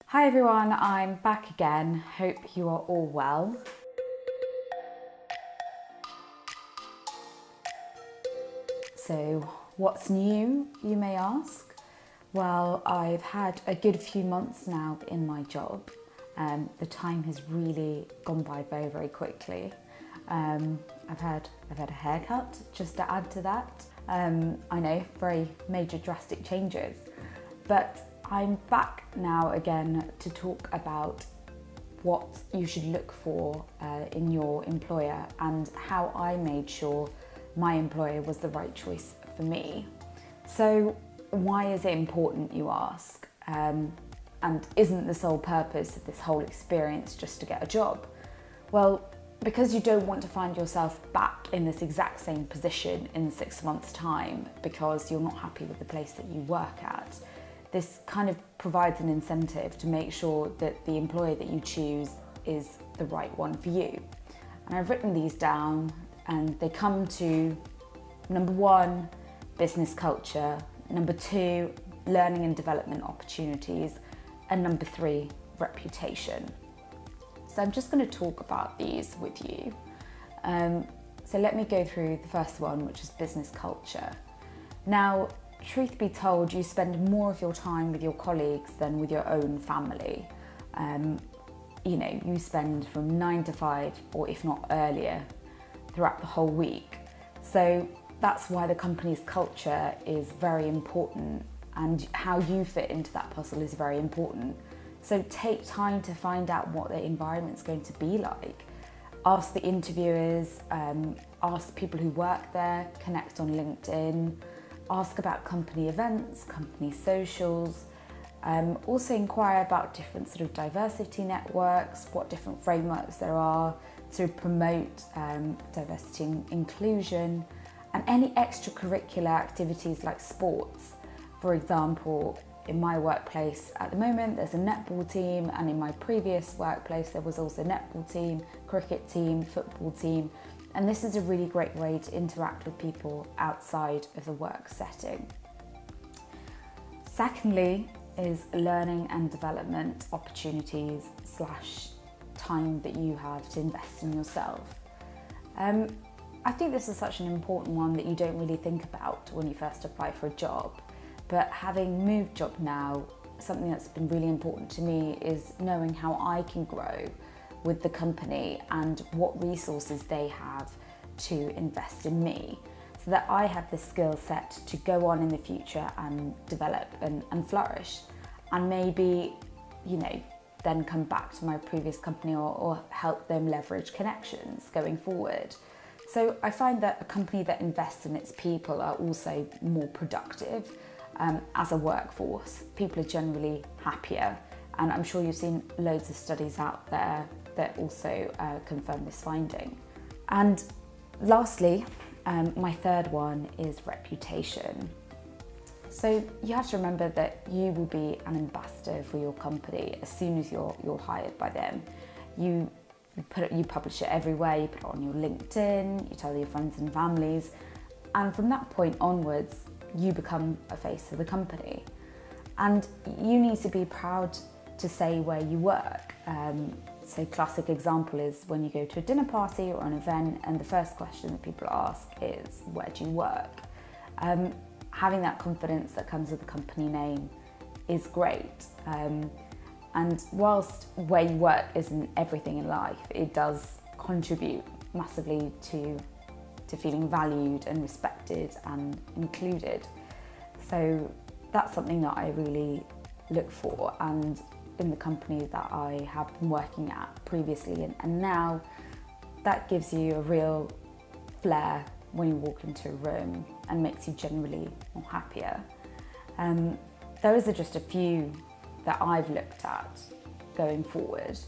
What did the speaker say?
Hi everyone, I'm back again. Hope you are all well. So, what's new, you may ask? Well, I've had a good few months now in my job. The time has really gone by very, very quickly. I've had a haircut, just to add to that. I know, very major drastic changes. But I'm back now again to talk about what you should look for in your employer and how I made sure my employer was the right choice for me. So why is it important, you ask? And isn't the sole purpose of this whole experience just to get a job? Well, because you don't want to find yourself back in this exact same position in 6 months' time because you're not happy with the place that you work at. This kind of provides an incentive to make sure that the employer that you choose is the right one for you. And I've written these down and they come to number 1, business culture, number 2, learning and development opportunities, and number 3, reputation. So I'm just going to talk about these with you. So let me go through the first one, which is business culture. Now, truth be told, you spend more of your time with your colleagues than with your own family. You spend from 9 to 5, or if not earlier, throughout the whole week. So that's why the company's culture is very important, and how you fit into that puzzle is very important. So take time to find out what the environment's going to be like. Ask the interviewers, ask people who work there, connect on LinkedIn, ask about company events, company socials. Also inquire about different sort of diversity networks, what different frameworks there are to promote diversity and inclusion, and any extracurricular activities like sports. For example, in my workplace at the moment, there's a netball team, and in my previous workplace, there was also a netball team, cricket team, football team. And this is a really great way to interact with people outside of the work setting. Secondly is learning and development opportunities / time that you have to invest in yourself. I think this is such an important one that you don't really think about when you first apply for a job. But having moved job now, something that's been really important to me is knowing how I can grow with the company and what resources they have to invest in me, so that I have the skill set to go on in the future and develop and flourish, and maybe, then come back to my previous company or help them leverage connections going forward. So I find that a company that invests in its people are also more productive as a workforce. People are generally happier, and I'm sure you've seen loads of studies out there that also confirm this finding. And lastly, my third one is reputation. So you have to remember that you will be an ambassador for your company as soon as you're hired by them. You publish it everywhere, you put it on your LinkedIn, you tell your friends and families, and from that point onwards, you become a face of the company. And you need to be proud to say where you work. So classic example is when you go to a dinner party or an event, and the first question that people ask is, where do you work? Having that confidence that comes with the company name is great. And whilst where you work isn't everything in life, it does contribute massively to feeling valued and respected and included. So that's something that I really look for, and in the company that I have been working at previously and now, that gives you a real flair when you walk into a room and makes you generally more happier. Those are just a few that I've looked at going forward.